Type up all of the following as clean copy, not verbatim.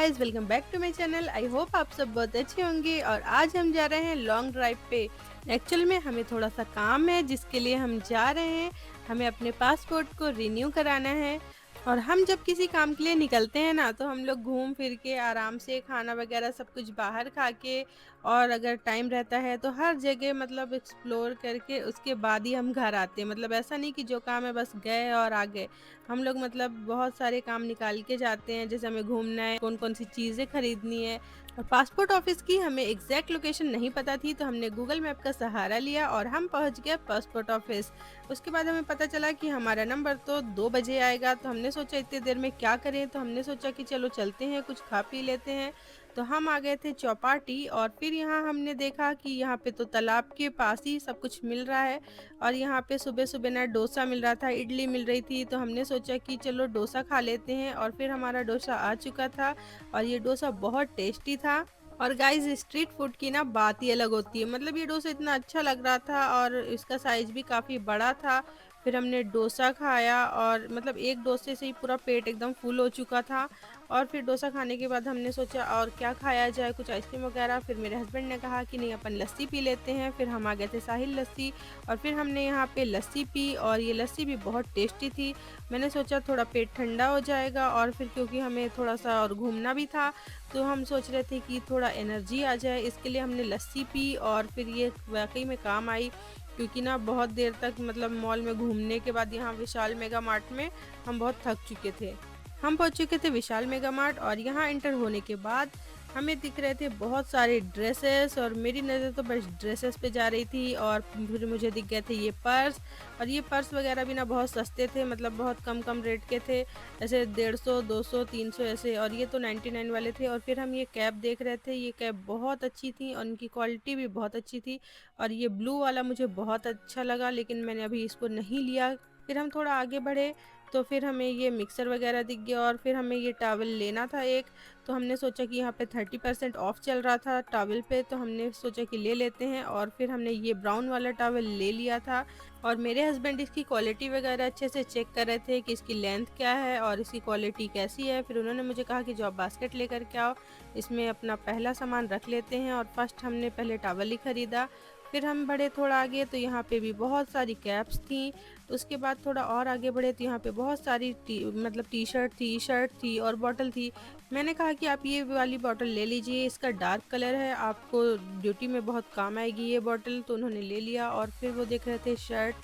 Guys, welcome back to my channel. I hope आप सब बहुत अच्छे होंगे। और आज हम जा रहे हैं लॉन्ग ड्राइव पे। एक्चुअल में हमें थोड़ा सा काम है जिसके लिए हम जा रहे हैं। हमें अपने पासपोर्ट को रिन्यू कराना है। और हम जब किसी काम के लिए निकलते हैं ना, तो हम लोग घूम फिर के आराम से खाना वगैरह सब कुछ बाहर खा के, और अगर टाइम रहता है तो हर जगह मतलब एक्सप्लोर करके उसके बाद ही हम घर आते हैं। मतलब ऐसा नहीं कि जो काम है बस गए और आ गए। हम लोग मतलब बहुत सारे काम निकाल के जाते हैं, जैसे हमें घूमना है, कौन कौन सी चीज़ें खरीदनी है। और पासपोर्ट ऑफिस की हमें एग्जैक्ट लोकेशन नहीं पता थी, तो हमने गूगल मैप का सहारा लिया और हम पहुंच गए पासपोर्ट ऑफिस। उसके बाद हमें पता चला कि हमारा नंबर तो 2 बजे आएगा। तो हमने सोचा इतनी देर में क्या करें, तो हमने सोचा कि चलो चलते हैं, कुछ खा पी लेते हैं। तो हम आ गए थे चौपाटी, और फिर यहाँ हमने देखा कि यहाँ पे तो तालाब के पास ही सब कुछ मिल रहा है। और यहाँ पे सुबह सुबह ना डोसा मिल रहा था, इडली मिल रही थी। तो हमने सोचा कि चलो डोसा खा लेते हैं, और फिर हमारा डोसा आ चुका था। और ये डोसा बहुत टेस्टी था। और गाइस, स्ट्रीट फूड की ना बात ही अलग होती है। मतलब ये डोसा इतना अच्छा लग रहा था और इसका साइज भी काफ़ी बड़ा था। फिर हमने डोसा खाया, और मतलब एक डोसे से ही पूरा पेट एकदम फुल हो चुका था। और फिर डोसा खाने के बाद हमने सोचा और क्या खाया जाए, कुछ आइसक्रीम वगैरह। फिर मेरे हस्बैंड ने कहा कि नहीं, अपन लस्सी पी लेते हैं। फिर हम आ गए थे साहिल लस्सी, और फिर हमने यहाँ पे लस्सी पी, और ये लस्सी भी बहुत टेस्टी थी। मैंने सोचा थोड़ा पेट ठंडा हो जाएगा, और फिर क्योंकि हमें थोड़ा सा और घूमना भी था, तो हम सोच रहे थे कि थोड़ा एनर्जी आ जाए, इसके लिए हमने लस्सी पी। और फिर ये वाकई में काम आई, क्योंकि ना बहुत देर तक मतलब मॉल में घूमने के बाद यहाँ विशाल मेगा मार्ट में हम बहुत थक चुके थे। हम पहुंच चुके थे विशाल मेगा मार्ट, और यहाँ एंटर होने के बाद हमें दिख रहे थे बहुत सारे ड्रेसेस, और मेरी नज़र तो बस ड्रेसेस पे जा रही थी। और फिर मुझे दिख गए थे ये पर्स। और ये पर्स वगैरह भी ना बहुत सस्ते थे, मतलब बहुत कम कम रेट के थे, ऐसे 150 200 300 ऐसे। और ये तो 99 वाले थे। और फिर हम ये कैप देख रहे थे, ये कैप बहुत अच्छी थी और इनकी क्वालिटी भी बहुत अच्छी थी। और ये ब्लू वाला मुझे बहुत अच्छा लगा, लेकिन मैंने अभी इसको नहीं लिया। फिर हम थोड़ा आगे बढ़े, तो फिर हमें ये मिक्सर वगैरह दिख गया, और फिर हमें ये टॉवल लेना था एक। तो हमने सोचा कि यहाँ पे 30% ऑफ चल रहा था टॉवल पे, तो हमने सोचा कि ले लेते हैं। और फिर हमने ये ब्राउन वाला टॉवल ले लिया था। और मेरे हस्बैंड इसकी क्वालिटी वगैरह अच्छे से चेक कर रहे थे कि इसकी लेंथ क्या है और इसकी क्वालिटी कैसी है। फिर उन्होंने मुझे कहा कि जो आप बास्केट लेकर के आओ, इसमें अपना पहला सामान रख लेते हैं। और फर्स्ट हमने पहले टॉवल ही ख़रीदा। फिर हम बढ़े थोड़ा आगे, तो यहाँ पे भी बहुत सारी कैप्स थी। उसके बाद थोड़ा और आगे बढ़े, तो यहाँ पे बहुत सारी मतलब टी शर्ट थी, शर्ट थी और बॉटल थी। मैंने कहा कि आप ये वाली बॉटल ले लीजिए, इसका डार्क कलर है, आपको ड्यूटी में बहुत काम आएगी ये बॉटल। तो उन्होंने ले लिया। और फिर वो देख रहे थे शर्ट।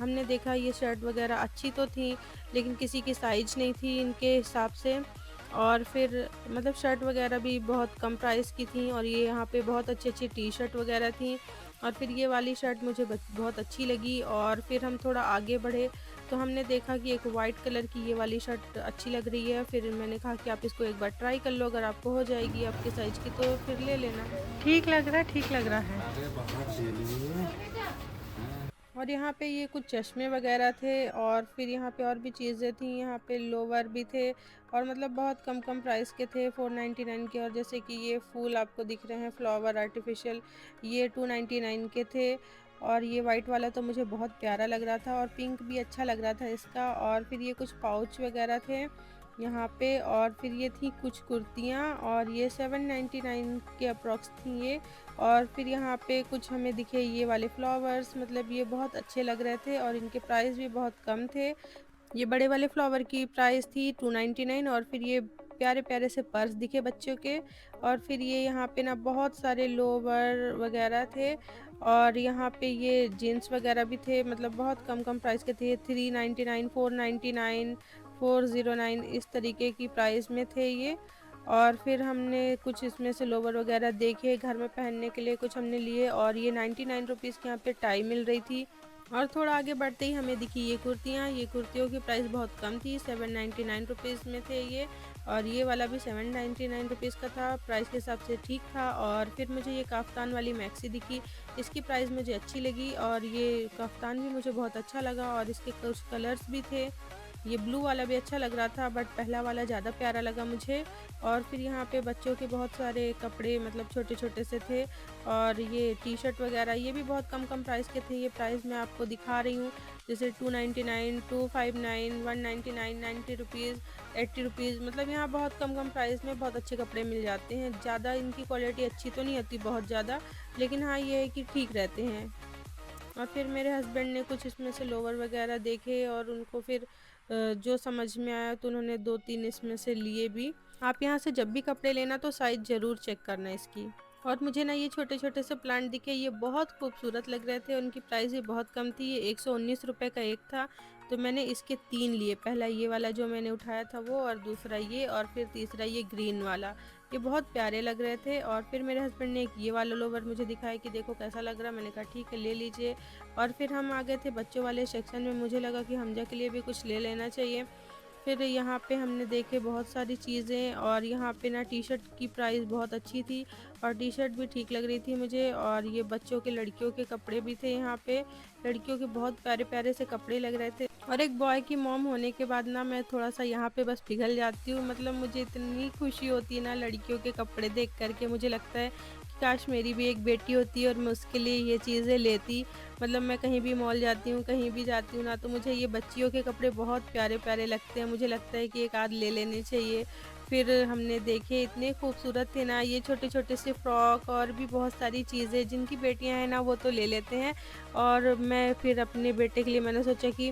हमने देखा ये शर्ट वगैरह अच्छी तो थी, लेकिन किसी की साइज नहीं थी इनके हिसाब से। और फिर मतलब शर्ट वगैरह भी बहुत कम प्राइस की थी, और ये यहाँ पे बहुत अच्छी अच्छी टी शर्ट वगैरह थी। और फिर ये वाली शर्ट मुझे बहुत अच्छी लगी। और फिर हम थोड़ा आगे बढ़े, तो हमने देखा कि एक वाइट कलर की ये वाली शर्ट अच्छी लग रही है। फिर मैंने कहा कि आप इसको एक बार ट्राई कर लो, अगर आपको हो जाएगी आपके साइज़ की तो फिर ले लेना। ठीक लग रहा है, ठीक लग रहा है। अरे बाहर दे लिए। और यहाँ पे ये कुछ चश्मे वगैरह थे, और फिर यहाँ पे और भी चीज़ें थी, यहाँ पे लोवर भी थे। और मतलब बहुत कम कम प्राइस के थे, 499 के। और जैसे कि ये फूल आपको दिख रहे हैं, फ्लावर आर्टिफिशियल, ये 299 के थे। और ये वाइट वाला तो मुझे बहुत प्यारा लग रहा था, और पिंक भी अच्छा लग रहा था इसका। और फिर ये कुछ पाउच वगैरह थे यहाँ पे। और फिर ये थी कुछ कुर्तियाँ, और ये 799 के अप्रॉक्स थी ये। और फिर यहाँ पे कुछ हमें दिखे ये वाले फ्लावर्स, मतलब ये बहुत अच्छे लग रहे थे, और इनके प्राइस भी बहुत कम थे। ये बड़े वाले फ्लावर की प्राइस थी 299। और फिर ये प्यारे प्यारे से पर्स दिखे बच्चों के। और फिर ये यहाँ पे ना बहुत सारे लोवर वगैरह थे। और यहाँ पे ये जीन्स वगैरह भी थे, मतलब बहुत कम कम प्राइस के थे, 399 499 409 इस तरीके की प्राइस में थे ये। और फिर हमने कुछ इसमें से लोवर वगैरह देखे घर में पहनने के लिए, कुछ हमने लिए। और ये 99 रुपीज़ की यहाँ पे टाई मिल रही थी। और थोड़ा आगे बढ़ते ही हमें दिखी ये कुर्तियाँ। ये कुर्तियों की प्राइस बहुत कम थी, 799 रुपीज़ में थे ये। और ये वाला भी 799 रुपीज़ का था, प्राइस के हिसाब से ठीक था। और फिर मुझे ये काफ्तान वाली मैक्सी दिखी, इसकी प्राइस मुझे अच्छी लगी, और ये काफ्तान भी मुझे बहुत अच्छा लगा, और इसके कुछ कलर्स भी थे। ये ब्लू वाला भी अच्छा लग रहा था, बट पहला वाला ज़्यादा प्यारा लगा मुझे। और फिर यहाँ पे बच्चों के बहुत सारे कपड़े मतलब छोटे-छोटे से थे, और ये टी-शर्ट वगैरह ये भी बहुत कम-कम प्राइस के थे। ये प्राइस मैं आपको दिखा रही हूँ, जैसे 299, 259, 199, 90 रुपीज़, 80 रुपीज़, मतलब यहाँ बहुत कम-कम प्राइस में बहुत अच्छे कपड़े मिल जाते हैं। ज़्यादा इनकी क्वालिटी अच्छी तो नहीं होती बहुत ज़्यादा, लेकिन हाँ, ये है कि ठीक रहते हैं। और फिर मेरे हस्बैंड ने कुछ इसमें से लोवर वगैरह देखे, और उनको फिर जो समझ में आया तो उन्होंने 2-3 इसमें से लिए भी। आप यहाँ से जब भी कपड़े लेना तो साइज़ ज़रूर चेक करना इसकी। और मुझे ना ये छोटे-छोटे से प्लांट दिखे, ये बहुत खूबसूरत लग रहे थे, उनकी प्राइस भी बहुत कम थी, ये 119 रुपए का एक था, तो मैंने इसके 3 लिए। पहला ये वाला जो मैंने उठाया था वो, और दूसरा ये, और फिर तीसरा ये ग्रीन वाला। ये बहुत प्यारे लग रहे थे। और फिर मेरे हस्बैंड ने एक ये वाला लोवर मुझे दिखाया कि देखो कैसा लग रहा है, मैंने कहा ठीक है ले लीजिए। और फिर हम आ गए थे बच्चों वाले सेक्शन में, मुझे लगा कि हमजा के लिए भी कुछ ले लेना चाहिए। फिर यहाँ पे हमने देखे बहुत सारी चीज़ें, और यहाँ पे ना टी-शर्ट की प्राइस बहुत अच्छी थी, और टी-शर्ट भी ठीक लग रही थी मुझे। और ये बच्चों के लड़कियों के कपड़े भी थे यहाँ पे, लड़कियों के बहुत प्यारे-प्यारे से कपड़े लग रहे थे। और एक बॉय की मॉम होने के बाद ना मैं थोड़ा-सा यहाँ पे बस पिघल जाती हूँ, मतलब मुझे इतनी खुशी होती है ना लड़कियों के कपड़े देख कर के, मुझे लगता है कि काश मेरी भी एक बेटी होती और मैं उसके लिए ये चीज़ें लेती। मतलब मैं कहीं भी मॉल जाती हूँ, कहीं भी जाती हूँ ना, तो मुझे ये बच्चियों के कपड़े बहुत प्यारे-प्यारे लगते हैं, मुझे लगता है कि एक आध ले लेने चाहिए। फिर हमने देखे, इतने खूबसूरत थे ना ये छोटे-छोटे से फ्रॉक, और भी बहुत सारी चीज़ें, जिनकी बेटियाँ हैं ना वो तो ले लेते हैं। और मैं फिर अपने बेटे के लिए मैंने सोचा कि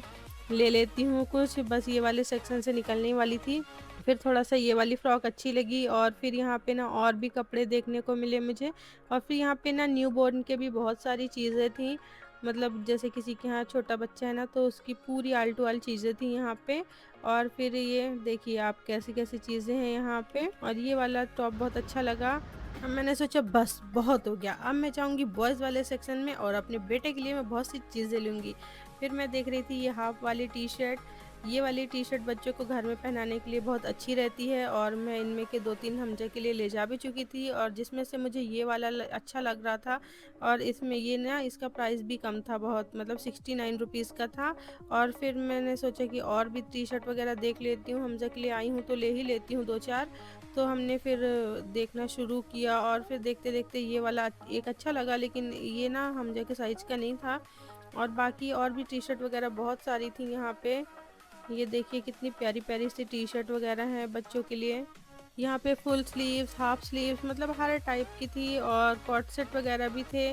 ले लेती हूँ कुछ, बस ये वाले सेक्शन से निकलने ही वाली थी। फिर थोड़ा-सा ये वाली फ्रॉक अच्छी लगी, और फिर यहाँ पे ना और भी कपड़े देखने को मिले मुझे। और फिर यहाँ पे ना न्यूबॉर्न के भी बहुत सारी चीज़ें थी, मतलब जैसे किसी के यहाँ छोटा बच्चा है ना, तो उसकी पूरी आल टू आल चीज़ें थी यहाँ पे। और फिर ये देखिए आप कैसी-कैसी चीज़ें हैं यहाँ पे, और ये वाला टॉप बहुत अच्छा लगा। अब मैंने सोचा बस बहुत हो गया, अब मैं जाऊँगी बॉयज़ वाले सेक्शन में, और अपने बेटे के लिए मैं बहुत सी चीज़ें लूँगी। फिर मैं देख रही थी ये हाफ वाली टी-शर्ट, ये वाली टी-शर्ट बच्चों को घर में पहनाने के लिए बहुत अच्छी रहती है, और मैं इनमें के 2-3 हमजा के लिए ले जा भी चुकी थी, और जिसमें से मुझे ये वाला अच्छा लग रहा था। और इसमें ये ना इसका प्राइस भी कम था बहुत, मतलब 69 रुपीज़ का था। और फिर मैंने सोचा कि और भी टी-शर्ट वगैरह देख लेती हूँ, हमजा के लिए आई हूँ तो ले ही लेती हूँ 2-4। तो हमने फिर देखना शुरू किया, और फिर देखते-देखते ये वाला एक अच्छा लगा, लेकिन ये ना हमजा के साइज़ का नहीं था। और बाकी और भी टी-शर्ट वगैरह बहुत सारी थी यहाँ पे। ये देखिए कितनी प्यारी-प्यारी सी टी-शर्ट वगैरह हैं बच्चों के लिए। यहाँ पे फुल स्लीव्स, हाफ स्लीव्स, मतलब हर टाइप की थी, और कॉर्ड सेट वगैरह भी थे।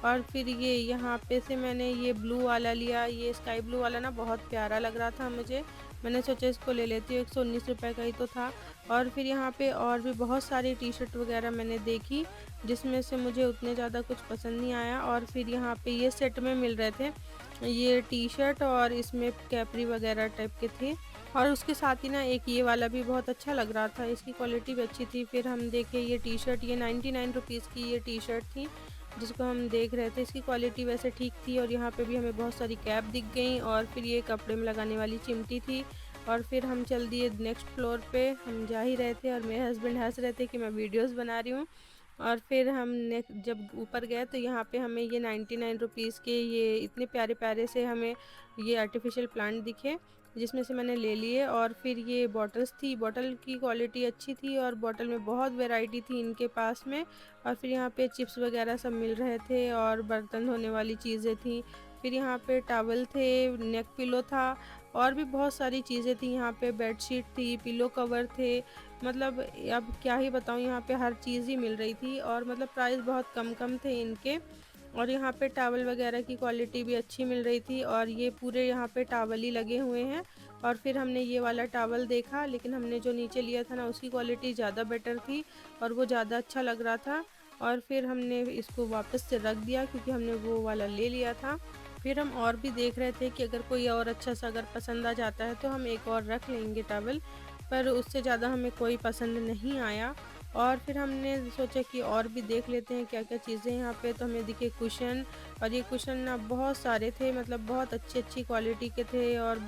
और फिर ये यहाँ पे से मैंने ये ब्लू वाला लिया, ये स्काई ब्लू वाला ना बहुत प्यारा लग रहा था मुझे। मैंने सोचा इसको ले लेती हूँ, 119 रुपए का ही तो था। और फिर यहाँ पे और भी बहुत सारी टी-शर्ट वगैरह मैंने देखी, जिसमें से मुझे उतने ज़्यादा कुछ पसंद नहीं आया। और फिर यहाँ पे ये सेट में मिल रहे थे, ये टी-शर्ट, और इसमें कैपरी वगैरह टाइप के थे। और उसके साथ ही ना एक ये वाला भी बहुत अच्छा लग रहा था, इसकी क्वालिटी भी अच्छी थी। फिर हम देखे ये टी-शर्ट, ये 99 रुपीज़ की ये टी-शर्ट थी, जिसको हम देख रहे थे। इसकी क्वालिटी वैसे ठीक थी, और यहाँ पे भी हमें बहुत सारी कैप दिख गई, और फिर ये कपड़े में लगाने वाली चिमटी थी। और फिर हम चल दिए नेक्स्ट फ्लोर पे, हम जा ही रहे थे, और मेरे हस्बैंड हंस रहे थे कि मैं वीडियोस बना रही हूँ। और फिर हमने जब ऊपर गए तो यहाँ पे हमें ये 99 रुपीज़ के ये इतने प्यारे प्यारे से हमें ये आर्टिफिशियल प्लांट दिखे, जिसमें से मैंने ले लिए। और फिर ये बॉटल्स थी, बॉटल की क्वालिटी अच्छी थी, और बॉटल में बहुत वैरायटी थी इनके पास में। और फिर यहाँ पे चिप्स वगैरह सब मिल रहे थे, और बर्तन धोने वाली चीज़ें थी। फिर यहाँ पे टॉवल थे, नेक पिलो था, और भी बहुत सारी चीज़ें थी यहाँ पे, बेडशीट थी, पिलो कवर थे, मतलब अब क्या ही बताऊँ, यहाँ पे हर चीज़ ही मिल रही थी, और मतलब प्राइस बहुत कम थे इनके। और यहाँ पे टॉवल वगैरह की क्वालिटी भी अच्छी मिल रही थी, और ये पूरे यहाँ पे टॉवल ही लगे हुए हैं। और फिर हमने ये वाला टॉवल देखा, लेकिन हमने जो नीचे लिया था ना उसकी क्वालिटी ज़्यादा बेटर थी, और वो ज़्यादा अच्छा लग रहा था। और फिर हमने इसको वापस से रख दिया, क्योंकि हमने वो वाला ले लिया था। फिर हम और भी देख रहे थे कि अगर कोई और अच्छा सा अगर पसंद आ जाता है तो हम एक और रख लेंगे टॉवल, पर उससे ज़्यादा हमें कोई पसंद नहीं आया। और फिर हमने सोचा कि और भी देख लेते हैं क्या-क्या चीज़ें यहाँ पे, तो हमें दिखे कुशन, और ये कुशन ना बहुत सारे थे, मतलब बहुत अच्छी-अच्छी क्वालिटी के थे। और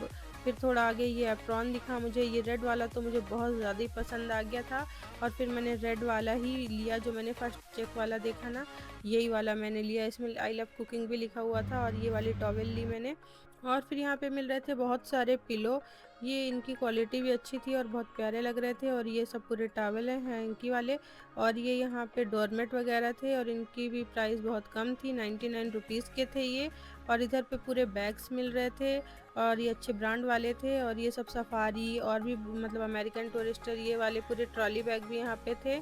फिर थोड़ा आगे ये एप्रॉन दिखा मुझे, ये रेड वाला तो मुझे बहुत ज़्यादा ही पसंद आ गया था, और फिर मैंने रेड वाला ही लिया, जो मैंने फर्स्ट चेक वाला देखा ना, यही वाला मैंने लिया। इसमें आई लव कुकिंग भी लिखा हुआ था, और ये वाली टॉवेल ली मैंने। और फिर यहाँ पे मिल रहे थे बहुत सारे पिलो। ये इनकी क्वालिटी भी अच्छी थी और बहुत प्यारे लग रहे थे। और ये सब पूरे टॉवल हैं हैंकी वाले। और ये यहाँ पे डोरमेट वगैरह थे और इनकी भी प्राइस बहुत कम थी, 99 रुपीज़ के थे ये। और इधर पे पूरे बैग्स मिल रहे थे और ये अच्छे ब्रांड वाले थे। और ये सब सफारी और भी मतलब अमेरिकन टूरिस्टर ये वाले पूरे ट्रॉली बैग भी यहाँ पे थे।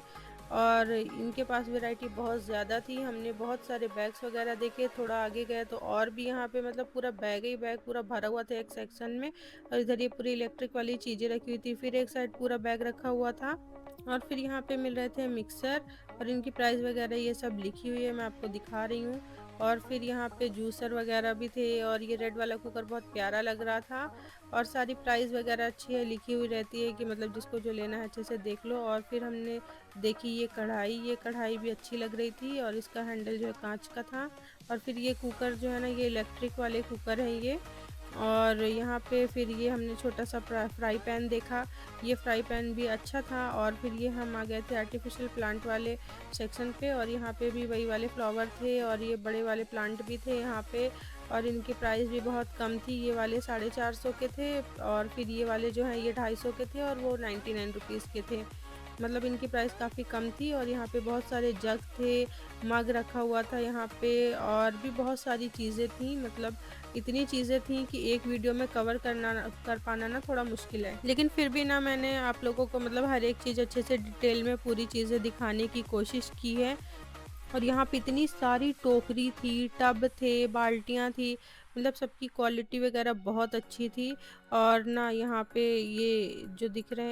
और इनके पास वैरायटी बहुत ज़्यादा थी। हमने बहुत सारे बैग्स वगैरह देखे, थोड़ा आगे गए तो और भी यहाँ पे मतलब पूरा बैग ही बैग पूरा भरा हुआ था एक सेक्शन में। और इधर ये पूरी इलेक्ट्रिक वाली चीज़ें रखी हुई थी, फिर एक साइड पूरा बैग रखा हुआ था। और फिर यहाँ पे मिल रहे थे मिक्सर और इनकी प्राइस वगैरह ये सब लिखी हुई है, मैं आपको दिखा रही हूँ। और फिर यहाँ पे जूसर वगैरह भी थे और ये रेड वाला कुकर बहुत प्यारा लग रहा था। और सारी प्राइस वगैरह अच्छी है, लिखी हुई रहती है कि मतलब जिसको जो लेना है अच्छे से देख लो। और फिर हमने देखी ये कढ़ाई भी अच्छी लग रही थी और इसका हैंडल जो है कांच का था। और फिर ये कुकर जो है ना, ये इलेक्ट्रिक वाले कुकर हैं ये। और यहाँ पे फिर ये हमने छोटा सा फ्राई पैन देखा, ये फ्राई पैन भी अच्छा था। और फिर ये हम आ गए थे आर्टिफिशियल प्लांट वाले सेक्शन पे और यहाँ पे भी वही वाले फ्लावर थे और ये बड़े वाले प्लांट भी थे यहाँ पे। और इनकी प्राइस भी बहुत कम थी, ये वाले 450 के थे और फिर ये वाले जो हैं ये 250 के थे और वो 99 रुपीज़ के थे। मतलब इनकी प्राइस काफ़ी कम थी। और यहाँ पे बहुत सारे जग थे, मग रखा हुआ था यहाँ पे और भी बहुत सारी चीज़ें थी। मतलब इतनी चीज़ें थी कि एक वीडियो में कवर कर पाना ना थोड़ा मुश्किल है। लेकिन फिर भी ना मैंने आप लोगों को मतलब हर एक चीज़ अच्छे से डिटेल में पूरी चीज़ें दिखाने की कोशिश की है। और यहाँ पे इतनी सारी टोकरी थी, टब थे, बाल्टियाँ थी, मतलब सबकी क्वालिटी वगैरह बहुत अच्छी थी। और ना यहाँ पे ये जो दिख रहा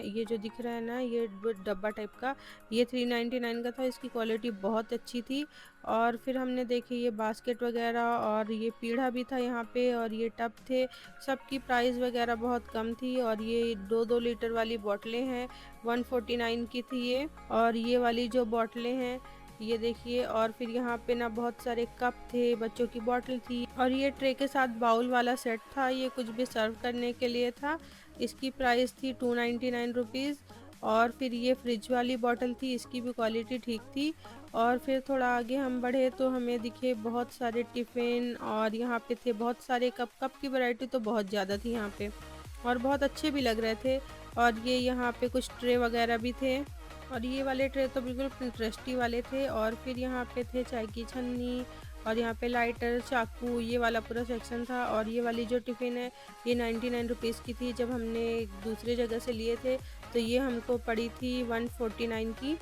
है ना, ये डब्बा टाइप का, ये 399 का था, इसकी क्वालिटी बहुत अच्छी थी। और फिर हमने देखे ये बास्केट वगैरह और ये पीढ़ा भी था यहाँ पे और ये टब थे, सबकी प्राइस वगैरह बहुत कम थी। और ये 2-2 लीटर वाली बोतलें हैं, 149 की थी ये। और ये वाली जो बोतलें हैं ये देखिए। और फिर यहाँ पे ना बहुत सारे कप थे, बच्चों की बॉटल थी और ये ट्रे के साथ बाउल वाला सेट था, ये कुछ भी सर्व करने के लिए था। इसकी प्राइस थी 299 रुपीज़। और फिर ये फ्रिज वाली बॉटल थी, इसकी भी क्वालिटी ठीक थी। और फिर थोड़ा आगे हम बढ़े तो हमें दिखे बहुत सारे टिफ़िन और यहाँ पे थे बहुत सारे कप की वैरायटी तो बहुत ज़्यादा थी यहाँ पे और बहुत अच्छे भी लग रहे थे। और ये यहाँ पे कुछ ट्रे वगैरह भी थे और ये वाले ट्रे तो बिल्कुल पिंटरेस्टी वाले थे। और फिर यहाँ पे थे चाय की छन्नी और यहाँ पे लाइटर, चाकू, ये वाला पूरा सेक्शन था। और ये वाली जो टिफ़िन है ये 99 रुपीज़ की थी, जब हमने दूसरी जगह से लिए थे तो ये हमको पड़ी थी 149 की।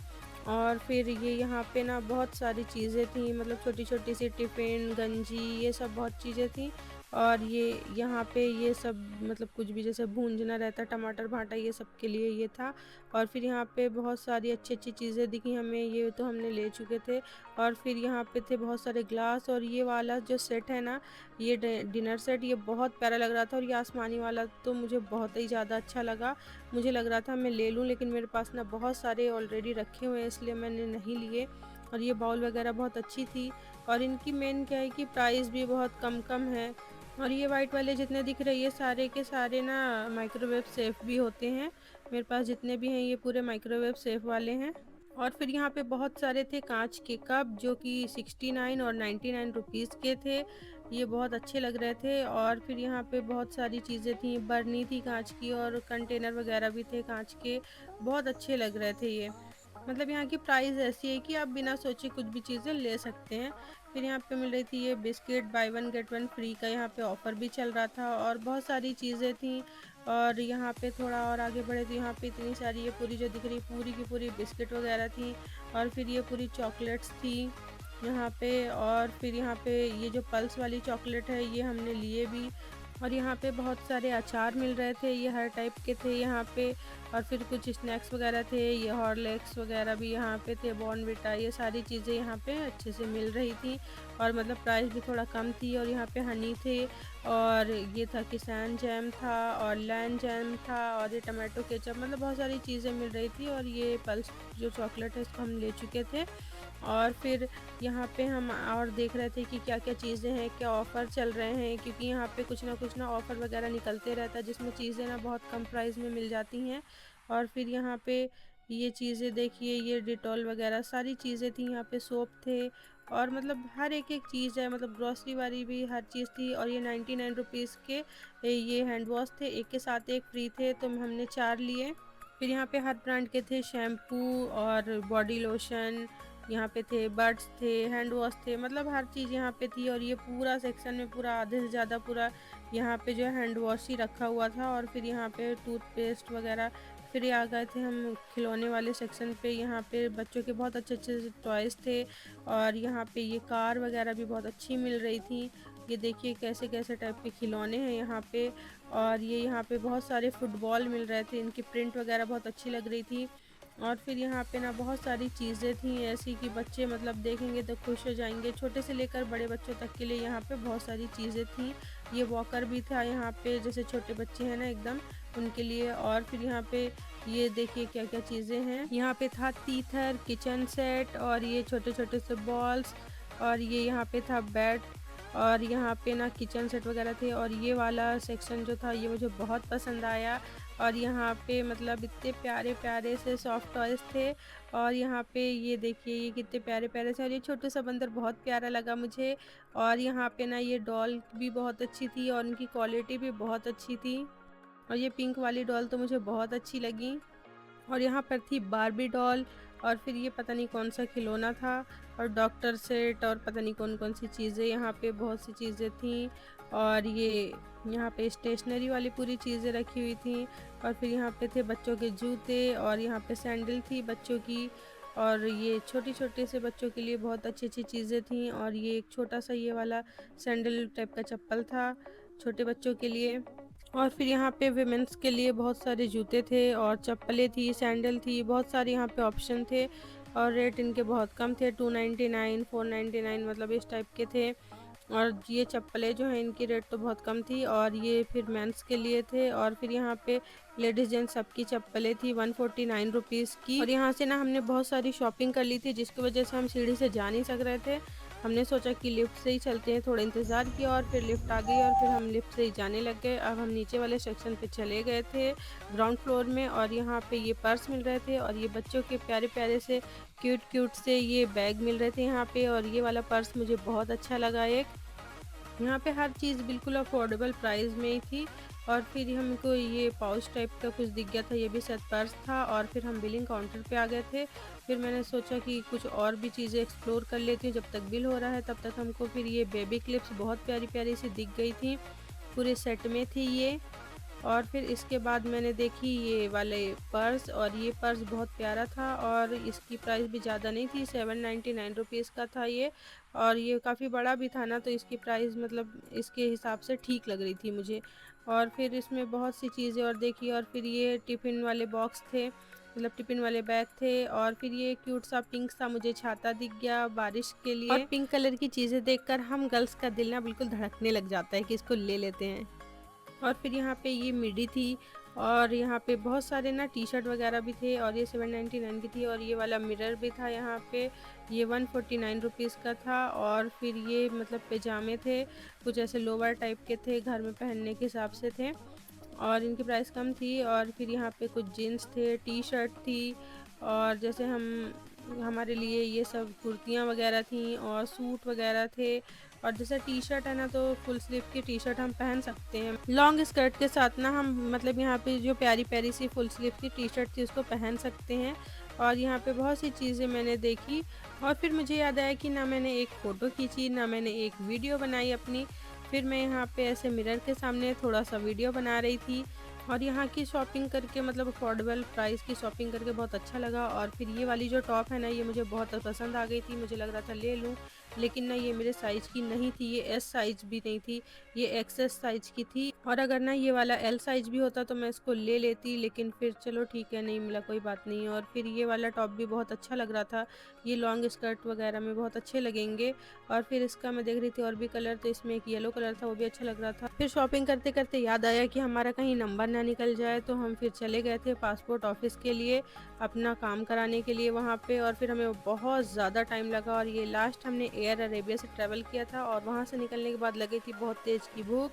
और फिर ये यहाँ पे ना बहुत सारी चीज़ें थी, मतलब छोटी छोटी सी टिफ़िन, गंजी, ये सब बहुत चीज़ें थी। और ये यहाँ पे ये सब मतलब कुछ भी जैसे भूंजना रहता, टमाटर भाटा, ये सब के लिए ये था। और फिर यहाँ पे बहुत सारी अच्छी-अच्छी चीज़ें दिखी हमें, ये तो हमने ले चुके थे। और फिर यहाँ पे थे बहुत सारे ग्लास और ये वाला जो सेट है ना, ये डिनर सेट, ये बहुत प्यारा लग रहा था। और ये आसमानी वाला तो मुझे बहुत ही ज़्यादा अच्छा लगा। मुझे लग रहा था मैं ले लूँ, लेकिन मेरे पास ना बहुत सारे ऑलरेडी रखे हुए हैं इसलिए मैंने नहीं लिए। और ये बाउल वगैरह बहुत अच्छी थी और इनकी मेन क्या है कि प्राइस भी बहुत कम-कम है। और ये वाइट वाले जितने दिख रहे हैं ये सारे के सारे ना माइक्रोवेव सेफ भी होते हैं। मेरे पास जितने भी हैं ये पूरे माइक्रोवेव सेफ वाले हैं। और फिर यहाँ पे बहुत सारे थे कांच के कप जो कि 69 और 99 रुपीज़ के थे। ये बहुत अच्छे लग रहे थे। और फिर यहाँ पे बहुत सारी चीज़ें थी, बर्नी थी कांच की और कंटेनर वगैरह भी थे कांच के, बहुत अच्छे लग रहे थे ये। मतलब यहाँ की प्राइस ऐसी है कि आप बिना सोचे कुछ भी चीज़ें ले सकते हैं। फिर यहाँ पे मिल रही थी ये biscuit, by one get one free का यहाँ पे ऑफ़र भी चल रहा था और बहुत सारी चीज़ें थी। और यहाँ पे थोड़ा और आगे बढ़े तो यहाँ पे इतनी सारी ये पूरी जो दिख रही पूरी की पूरी बिस्किट वगैरह थी। और फिर ये पूरी चॉकलेट्स थी यहाँ पे। और फिर यहाँ पे ये जो पल्स वाली चॉकलेट है ये हमने लिए भी। और यहाँ पे बहुत सारे अचार मिल रहे थे, ये हर टाइप के थे यहाँ पे। और फिर कुछ स्नैक्स वगैरह थे, ये हॉर्लिक्स वगैरह भी यहाँ पे थे, बॉर्नविटा, ये सारी चीज़ें यहाँ पे अच्छे से मिल रही थी। और मतलब प्राइस भी थोड़ा कम थी। और यहाँ पे हनी थे और ये था किसान जैम था और लैन जैम था और ये टमाटो केचप, मतलब बहुत सारी चीज़ें मिल रही थी। और ये पल्स जो चॉकलेट है इसको हम ले चुके थे। और फिर यहाँ पे हम और देख रहे थे कि क्या-क्या चीज़ें हैं, क्या ऑफ़र चल रहे हैं, क्योंकि यहाँ पे कुछ ना ऑफ़र वगैरह निकलते रहता है जिसमें चीज़ें ना बहुत कम प्राइस में मिल जाती हैं। और फिर यहाँ पे ये चीज़ें देखिए, ये डेटॉल वगैरह सारी चीज़ें थी, यहाँ पे सोप थे और मतलब हर एक चीज़ है, मतलब ग्रॉसरी वाली भी हर चीज़ थी। और ये 99 रुपीज़ के ये हैंड वॉश थे, एक के साथ एक फ्री थे, तो हमने 4 लिए। फिर यहाँ पे हर ब्रांड के थे शैम्पू और बॉडी लोशन, यहाँ पे थे बड्स थे, हैंड वॉश थे, मतलब हर चीज़ यहाँ पे थी। और ये पूरा सेक्शन में पूरा आधे से ज़्यादा पूरा यहाँ पे जो है हैंड वॉश ही रखा हुआ था। और फिर यहाँ पे टूथपेस्ट वगैरह। फिर ये आ गए थे हम खिलौने वाले सेक्शन पे, यहाँ पे बच्चों के बहुत अच्छे अच्छे टॉयज़ थे। और यहाँ पे ये कार वगैरह भी बहुत अच्छी मिल रही थी। ये देखिए कैसे कैसे टाइप के खिलौने हैं यहाँ पे। और ये यहाँ पे बहुत सारे फुटबॉल मिल रहे थे, इनकी प्रिंट वगैरह बहुत अच्छी लग रही थी। और फिर यहाँ पे ना बहुत सारी चीज़ें थी ऐसी कि बच्चे मतलब देखेंगे तो खुश हो जाएंगे, छोटे से लेकर बड़े बच्चों तक के लिए यहाँ पे बहुत सारी चीज़ें थी। ये वॉकर भी था यहाँ पे, जैसे छोटे बच्चे हैं ना एकदम उनके लिए। और फिर यहाँ पे ये देखिए क्या क्या चीज़ें हैं, यहाँ पे था टीथर, किचन सेट, और ये छोटे छोटे से बॉल्स। और ये यहाँ पे था बेड। और यहाँ पे ना किचन सेट वगैरह थे। और ये वाला सेक्शन जो था ये मुझे बहुत पसंद आया। और यहाँ पे मतलब इतने प्यारे प्यारे से सॉफ्ट टॉयज थे। और यहाँ पे ये देखिए ये कितने प्यारे प्यारे से, और ये छोटे सा बंदर बहुत प्यारा लगा मुझे। और यहाँ पे ना ये डॉल भी बहुत अच्छी थी और उनकी क्वालिटी भी बहुत अच्छी थी। और ये पिंक वाली डॉल तो मुझे बहुत अच्छी लगी। और यहाँ पर थी बार्बी डॉल। और फिर ये पता नहीं कौन सा खिलौना था। और डॉक्टर सेट, और पता नहीं कौन कौन सी चीज़ें, यहाँ पे बहुत सी चीज़ें थी। और ये यहाँ पे स्टेशनरी वाली पूरी चीज़ें रखी हुई थी। और फिर यहाँ पे थे बच्चों के जूते, और यहाँ पे सैंडल थी बच्चों की। और ये छोटे छोटे से बच्चों के लिए बहुत अच्छी अच्छी चीज़ें थी। और ये एक छोटा सा ये वाला सैंडल टाइप का चप्पल था छोटे बच्चों के लिए। और फिर यहाँ पे विमेंस के लिए बहुत सारे जूते थे और चप्पलें थी, सैंडल थी, बहुत सारे यहाँ पे ऑप्शन थे। और रेट इनके बहुत कम थे, 299 499 मतलब इस टाइप के थे। और ये चप्पलें जो हैं इनकी रेट तो बहुत कम थी। और ये फिर मेंस के लिए थे। और फिर यहाँ पे लेडीज़ जेंट्स सबकी चप्पलें थी 149 रुपीज़ की। और यहाँ से ना हमने बहुत सारी शॉपिंग कर ली थी, जिसकी वजह से हम सीढ़ी से जा नहीं सक रहे थे। हमने सोचा कि लिफ्ट से ही चलते हैं, थोड़ा इंतज़ार किया और फिर लिफ्ट आ गई और फिर हम लिफ्ट से ही जाने लग गए। अब हम नीचे वाले सेक्शन पे चले गए थे ग्राउंड फ्लोर में। और यहाँ पे ये पर्स मिल रहे थे और ये बच्चों के प्यारे प्यारे से क्यूट क्यूट से ये बैग मिल रहे थे यहाँ पे। और ये वाला पर्स मुझे बहुत अच्छा लगा एक। यहाँ पे हर चीज़ बिल्कुल अफोर्डेबल प्राइस में ही थी। और फिर हमको ये पाउच टाइप का कुछ दिख गया था, ये भी शायद पर्स था। और फिर हम बिलिंग काउंटर पे आ गए थे। फिर मैंने सोचा कि कुछ और भी चीज़ें एक्सप्लोर कर लेती हूँ, जब तक बिल हो रहा है तब तक हमको फिर ये बेबी क्लिप्स बहुत प्यारी प्यारी सी दिख गई थी, पूरे सेट में थी ये। और फिर इसके बाद मैंने देखी ये वाले पर्स, और ये पर्स बहुत प्यारा था और इसकी प्राइस भी ज़्यादा नहीं थी, 799 रुपीज़ का था ये। और ये काफ़ी बड़ा भी था ना, तो इसकी प्राइस मतलब इसके हिसाब से ठीक लग रही थी मुझे। और फिर इसमें बहुत सी चीज़ें और देखी। और फिर ये टिफ़िन वाले बॉक्स थे, मतलब टिफ़िन वाले बैग थे। और फिर ये क्यूट सा पिंक सा मुझे छाता दिख गया बारिश के लिए। और पिंक कलर की चीज़ें देखकर हम गर्ल्स का दिल ना बिल्कुल धड़कने लग जाता है कि इसको ले लेते हैं। और फिर यहाँ पे ये मिडी थी। और यहाँ पे बहुत सारे ना टी शर्ट वगैरह भी थे, और ये 799 की थी। और ये वाला मिरर भी था यहाँ पे, ये 149 रुपीज़ का था। और फिर ये मतलब पैजामे थे, कुछ ऐसे लोवर टाइप के थे, घर में पहनने के हिसाब से थे और इनकी प्राइस कम थी। और फिर यहाँ पे कुछ जीन्स थे, टी शर्ट थी, और जैसे हम हमारे लिए ये सब कुर्तियाँ वगैरह थी और सूट वगैरह थे। और जैसे टी शर्ट है ना, तो फुल स्लीव की टी शर्ट हम पहन सकते हैं लॉन्ग स्कर्ट के साथ ना, हम मतलब यहाँ पे जो प्यारी प्यारी सी फुल स्लीव की टी शर्ट थी उसको पहन सकते हैं। और यहाँ पे बहुत सी चीज़ें मैंने देखी। और फिर मुझे याद आया कि ना मैंने एक फ़ोटो खींची, ना मैंने एक वीडियो बनाई अपनी। फिर मैं यहाँ पे ऐसे मिरर के सामने थोड़ा सा वीडियो बना रही थी। और यहाँ की शॉपिंग करके मतलब अफोर्डेबल प्राइस की शॉपिंग करके बहुत अच्छा लगा। और फिर ये वाली जो टॉप है ना, ये मुझे बहुत पसंद आ गई थी, मुझे लग रहा था ले लूँ, लेकिन ना ये मेरे साइज़ की नहीं थी, ये एस साइज़ भी नहीं थी, ये एक्सेस साइज़ की थी। और अगर ना ये वाला एल साइज़ भी होता तो मैं इसको ले लेती, लेकिन फिर चलो ठीक है, नहीं मिला कोई बात नहीं। और फिर ये वाला टॉप भी बहुत अच्छा लग रहा था, ये लॉन्ग स्कर्ट वगैरह में बहुत अच्छे लगेंगे। और फिर इसका मैं देख रही थी और भी कलर, तो इसमें एक येलो कलर था, वो भी अच्छा लग रहा था। फिर शॉपिंग करते करते याद आया कि हमारा कहीं नंबर ना निकल जाए, तो हम फिर चले गए थे पासपोर्ट ऑफिस के लिए, अपना काम कराने के लिए वहाँ पे। और फिर हमें बहुत ज़्यादा टाइम लगा। और ये लास्ट हमने एयर अरेबिया से ट्रैवल किया था, और वहाँ से निकलने के बाद लगी थी बहुत तेज़ की भूख,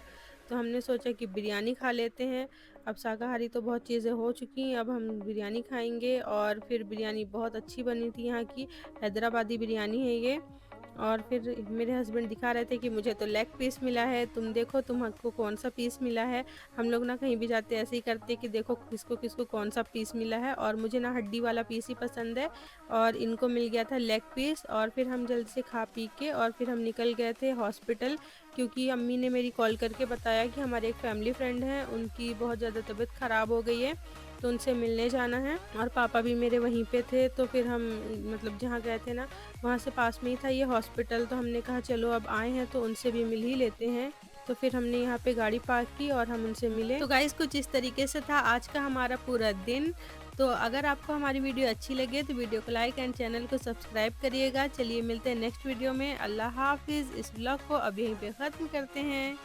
तो हमने सोचा कि बिरयानी खा लेते हैं। अब शाकाहारी तो बहुत चीज़ें हो चुकी हैं, अब हम बिरयानी खाएंगे। और फिर बिरयानी बहुत अच्छी बनी थी, यहाँ की हैदराबादी बिरयानी है ये। और फिर मेरे हस्बैंड दिखा रहे थे कि मुझे तो लेग पीस मिला है, तुम देखो तुमको कौन-सा पीस मिला है। हम लोग ना कहीं भी जाते ऐसे ही करते कि देखो किसको-किसको कौन-सा पीस मिला है, और मुझे ना हड्डी वाला पीस ही पसंद है और इनको मिल गया था लेग पीस। और फिर हम जल्दी से खा पी के और फिर हम निकल गए थे हॉस्पिटल, क्योंकि अम्मी ने मेरी कॉल करके बताया कि हमारे एक फैमिली फ्रेंड हैं, उनकी बहुत ज़्यादा तबीयत ख़राब हो गई है, तो उनसे मिलने जाना है। और पापा भी मेरे वहीं पे थे, तो फिर हम मतलब जहाँ गए थे ना, वहाँ से पास में ही था ये हॉस्पिटल, तो हमने कहा चलो अब आए हैं तो उनसे भी मिल ही लेते हैं। तो फिर हमने यहाँ पे गाड़ी पार्क की और हम उनसे मिले। तो गाइस कुछ इस तरीके से था आज का हमारा पूरा दिन। तो अगर आपको हमारी वीडियो अच्छी लगे तो वीडियो को लाइक एंड चैनल को सब्सक्राइब करिएगा। चलिए मिलते हैं नेक्स्ट वीडियो में। अल्लाह हाफ़िज़। इस व्लॉग को अब यहीं पे ख़त्म करते हैं।